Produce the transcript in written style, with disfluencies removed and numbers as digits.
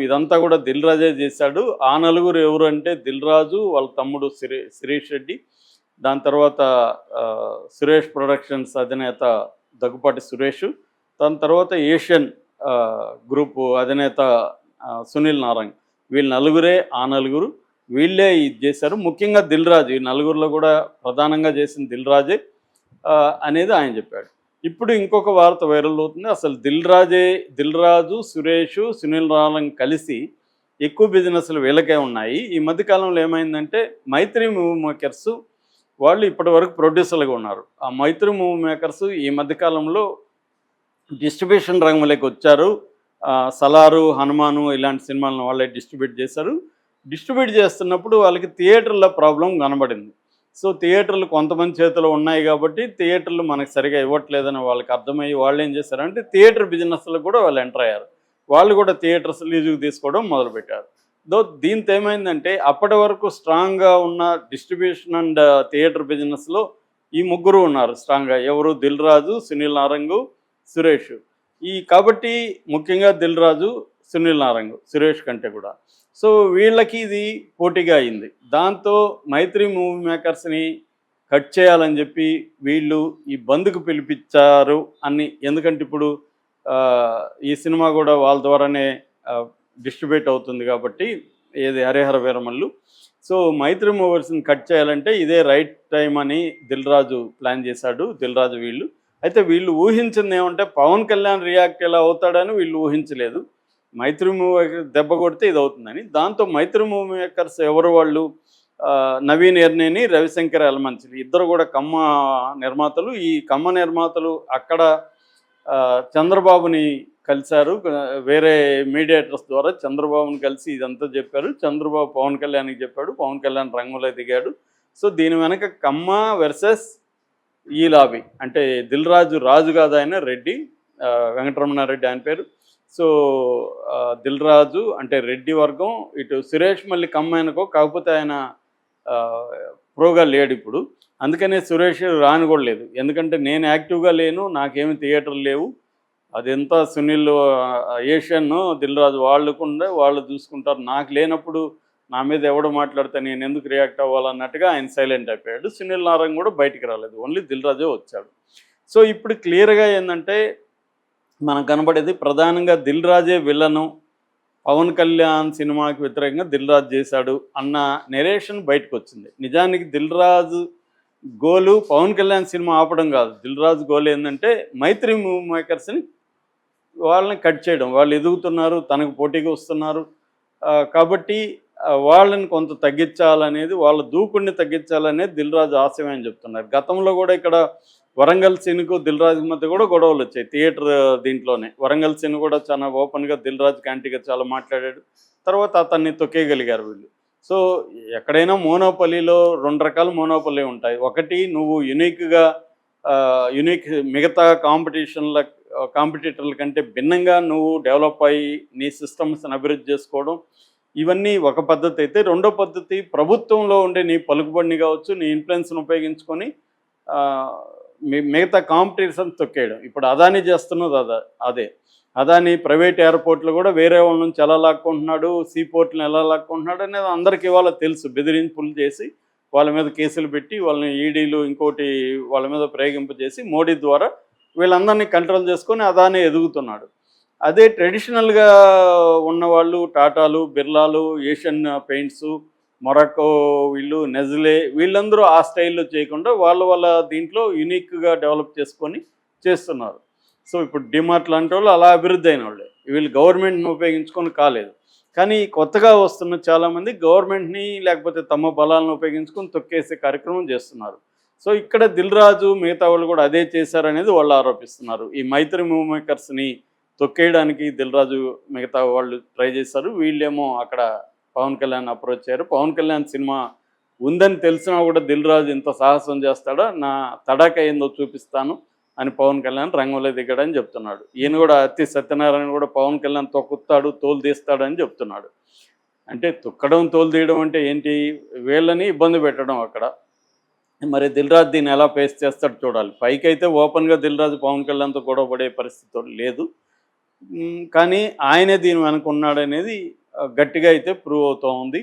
ఇదంతా కూడా దిల్ రాజే చేశాడు. ఆ నలుగురు ఎవరు అంటే దిల్ రాజు, వాళ్ళ తమ్ముడు శిరీష్ రెడ్డి, దాని తర్వాత సురేష్ ప్రొడక్షన్స్ అధినేత దగ్గుపాటి సురేష్, దాని తర్వాత ఏషియన్ గ్రూపు అధినేత సునీల్ నారంగ్. వీళ్ళు నలుగురే ఆ నలుగురు, వీళ్ళే ఇది చేశారు. ముఖ్యంగా దిల్ రాజు, ఈ నలుగురిలో కూడా ప్రధానంగా చేసిన దిల్ రాజే అనేది ఆయన చెప్పాడు. ఇప్పుడు ఇంకొక వార్త వైరల్ అవుతుంది. అసలు దిల్ రాజు, సురేష్, సునీల్ నారంగ్ కలిసి ఎక్కువ బిజినెస్లు వీళ్ళకే ఉన్నాయి. ఈ మధ్యకాలంలో ఏమైందంటే మైత్రి మూవీ మేకర్స్ వాళ్ళు ఇప్పటి వరకు ప్రొడ్యూసర్లుగా ఉన్నారు. ఆ మైత్రి మూవీ మేకర్స్ ఈ మధ్యకాలంలో డిస్ట్రిబ్యూషన్ రంగంలోకి వచ్చారు. సలారు, హనుమాను ఇలాంటి సినిమాలను వాళ్ళే డిస్ట్రిబ్యూట్ చేశారు. డిస్ట్రిబ్యూట్ చేస్తున్నప్పుడు వాళ్ళకి థియేటర్ల ప్రాబ్లం కనబడింది. సో థియేటర్లు కొంతమంది చేతిలో ఉన్నాయి కాబట్టి థియేటర్లు మనకు సరిగా ఇవ్వట్లేదని వాళ్ళకి అర్థమయ్యి వాళ్ళు ఏం చేశారంటే థియేటర్ బిజినెస్లో కూడా వాళ్ళు ఎంటర్ అయ్యారు. వాళ్ళు కూడా థియేటర్స్ లీజుకు తీసుకోవడం మొదలుపెట్టారు. దీంతో ఏమైందంటే అప్పటి వరకు స్ట్రాంగ్గా ఉన్న డిస్ట్రిబ్యూషన్ అండ్ థియేటర్ బిజినెస్లో ఈ ముగ్గురు ఉన్నారు స్ట్రాంగ్గా. ఎవరు? దిల్ రాజు, సునీల్ నారంగు, సురేష్. కాబట్టి ముఖ్యంగా దిల్ రాజు, సునీల్ నారంగు సురేష్ కంటే కూడా. సో వీళ్ళకి ఇది పోటీగా అయింది. దాంతో మైత్రి మూవీ మేకర్స్ని కట్ చేయాలని చెప్పి వీళ్ళు ఈ బంద్కు పిలిపించారు అని. ఎందుకంటే ఇప్పుడు ఈ సినిమా కూడా వాళ్ళ ద్వారానే డిస్ట్రిబ్యూట్ అవుతుంది కాబట్టి, ఏది హరిహర వీరమల్లు. సో మైత్రి మూవర్స్ని కట్ చేయాలంటే ఇదే రైట్ టైం అని దిల్ రాజు ప్లాన్ చేశాడు. దిల్ రాజు వీళ్ళు అయితే వీళ్ళు ఊహించింది ఏమంటే పవన్ కళ్యాణ్ రియాక్ట్ ఎలా అవుతాడని వీళ్ళు ఊహించలేదు. మైత్రి మూవీ దెబ్బ కొడితే ఇది అవుతుందని. దాంతో మైత్రి మూవీ మేకర్స్ ఎవరు? వాళ్ళు నవీన్ ఎర్నేని, రవిశంకర్ ఎలమంచిలి ఇద్దరు కూడా కమ్మ నిర్మాతలు. ఈ కమ్మ నిర్మాతలు అక్కడ చంద్రబాబుని కలిశారు. వేరే మీడియేటర్స్ ద్వారా చంద్రబాబుని కలిసి ఇదంతా చెప్పారు. చంద్రబాబు పవన్ కళ్యాణ్కి చెప్పాడు. పవన్ కళ్యాణ్ రంగంలో దిగాడు. సో దీని వెనక కమ్మ వర్సెస్ ఈ లాబీ. అంటే దిల్ రాజు, రాజు కాదు ఆయన, రెడ్డి, వెంకటరమణారెడ్డి ఆయన పేరు. సో దిల్ రాజు అంటే రెడ్డి వర్గం, ఇటు సురేష్ మళ్ళీ కమ్మాయనకో, కాకపోతే ఆయన ప్రోగా లేడు ఇప్పుడు. అందుకనే సురేష్ రాని కూడా లేదు. ఎందుకంటే నేను యాక్టివ్గా లేను, నాకేమి థియేటర్లు లేవు, అదంతా సునీల్, ఏషియన్, దిల్ రాజు వాళ్ళకుండా వాళ్ళు చూసుకుంటారు. నాకు లేనప్పుడు నా మీద ఎవడు మాట్లాడితే నేను ఎందుకు రియాక్ట్ అవ్వాలన్నట్టుగా ఆయన సైలెంట్ అయిపోయాడు. సునీల్ నారాయణ కూడా బయటికి రాలేదు, ఓన్లీ దిల్ రాజే వచ్చాడు. సో ఇప్పుడు క్లియర్గా ఏంటంటే మనకు కనబడేది ప్రధానంగా దిల్ రాజే విలను, పవన్ కళ్యాణ్ సినిమాకి వ్యతిరేకంగా దిల్ రాజు చేశాడు అన్న నెరేషన్ బయటకు వచ్చింది. నిజానికి దిల్ రాజు గోలు పవన్ కళ్యాణ్ సినిమా ఆపడం కాదు. దిల్ రాజు గోల్ ఏంటంటే మైత్రి మూవీ మేకర్స్ని వాళ్ళని కట్ చేయడం. వాళ్ళు ఎదుగుతున్నారు, తనకు పోటీగా వస్తున్నారు కాబట్టి వాళ్ళని కొంత తగ్గించాలనేది, వాళ్ళ దూకుడిని తగ్గించాలనేది దిల్ రాజు ఆశయం అని చెప్తున్నారు. గతంలో కూడా ఇక్కడ వరంగల్ సీన్కు దిల్ రాజుకి మధ్య కూడా గొడవలు వచ్చాయి థియేటర్ దీంట్లోనే. వరంగల్ సీన్ కూడా చాలా ఓపెన్గా దిల్ రాజు క్యాంటీగా చాలా మాట్లాడాడు. తర్వాత అతన్ని తొక్కేయగలిగారు వీళ్ళు. సో ఎక్కడైనా మోనోపల్లీలో రెండు రకాల మోనోపల్లి ఉంటాయి. ఒకటి, నువ్వు యునిక్ మిగతా కాంపిటీటర్ల కంటే భిన్నంగా నువ్వు డెవలప్ అయ్యి నీ సిస్టమ్స్ని అభివృద్ధి చేసుకోవడం, ఇవన్నీ ఒక పద్ధతి అయితే. రెండో పద్ధతి, ప్రభుత్వంలో ఉండే నీ పలుకుబడిని కావచ్చు, నీ ఇన్ఫ్లుయెన్స్ని ఉపయోగించుకొని మిగతా కాంపిటీషన్ తొక్కేయడం. ఇప్పుడు అదానీ చేస్తున్నది అదే. అదానీ ప్రైవేట్ ఎయిర్పోర్ట్లు కూడా వేరే వాళ్ళ నుంచి ఎలా లాక్కుంటున్నాడు, సీపోర్ట్లను ఎలా లాక్కుంటున్నాడు అనేది అందరికీ ఇవాళ తెలుసు. బెదిరింపులు చేసి వాళ్ళ మీద కేసులు పెట్టి వాళ్ళని ఈడీలు ఇంకోటి వాళ్ళ మీద ప్రయోగింపజేసి మోడీ ద్వారా వీళ్ళందరినీ కంట్రోల్ చేసుకొని అదానీ ఎదుగుతున్నాడు. అదే ట్రెడిషనల్గా ఉన్నవాళ్ళు, టాటాలు, బిర్లాలు, ఏషియన్ పెయింట్స్, మొరాకో, వీళ్ళు నెజ్లే, వీళ్ళందరూ ఆ స్టైల్లో చేయకుండా వాళ్ళ దీంట్లో యూనిక్గా డెవలప్ చేసుకొని చేస్తున్నారు. సో ఇప్పుడు డిమార్ట్ లాంటి వాళ్ళు అలా అభివృద్ధి అయిన వాళ్ళే. వీళ్ళు గవర్నమెంట్ని ఉపయోగించుకొని కాలేదు. కానీ కొత్తగా వస్తున్న చాలామంది గవర్నమెంట్ని లేకపోతే తమ బలాలను ఉపయోగించుకొని తొక్కేసే కార్యక్రమం చేస్తున్నారు. సో ఇక్కడ దిల్ రాజు మిగతా వాళ్ళు కూడా అదే చేశారనేది వాళ్ళు ఆరోపిస్తున్నారు. ఈ మైత్రి మూవీ మేకర్స్ని తొక్కేయడానికి దిల్ రాజు మిగతా వాళ్ళు ట్రై చేశారు. వీళ్ళేమో అక్కడ పవన్ కళ్యాణ్ అప్రోచ్ అయ్యారు. పవన్ కళ్యాణ్ సినిమా ఉందని తెలిసినా కూడా దిల్ రాజు ఇంత సాహసం చేస్తాడా, నా తడాక ఏందో చూపిస్తాను అని పవన్ కళ్యాణ్ రంగంలో దిగాడని చెప్తున్నాడు. ఈయన కూడా అతి సత్యనారాయణ కూడా పవన్ కళ్యాణ్ తొక్కుతాడు, తోలు తీస్తాడని చెప్తున్నాడు. అంటే తొక్కడం, తోలు తీయడం అంటే ఏంటి? వీళ్ళని ఇబ్బంది పెట్టడం అక్కడ. మరి దిల్ రాజు దీన్ని ఎలా ఫేస్ చేస్తాడు చూడాలి. పైకి అయితే ఓపెన్గా దిల్ రాజు పవన్ కళ్యాణ్తో గొడవ పడే పరిస్థితి లేదు. కానీ ఆయనే దీని వెనక ఉన్నాడనేది గట్టిగా అయితే ప్రూవ్ అవుతూ ఉంది.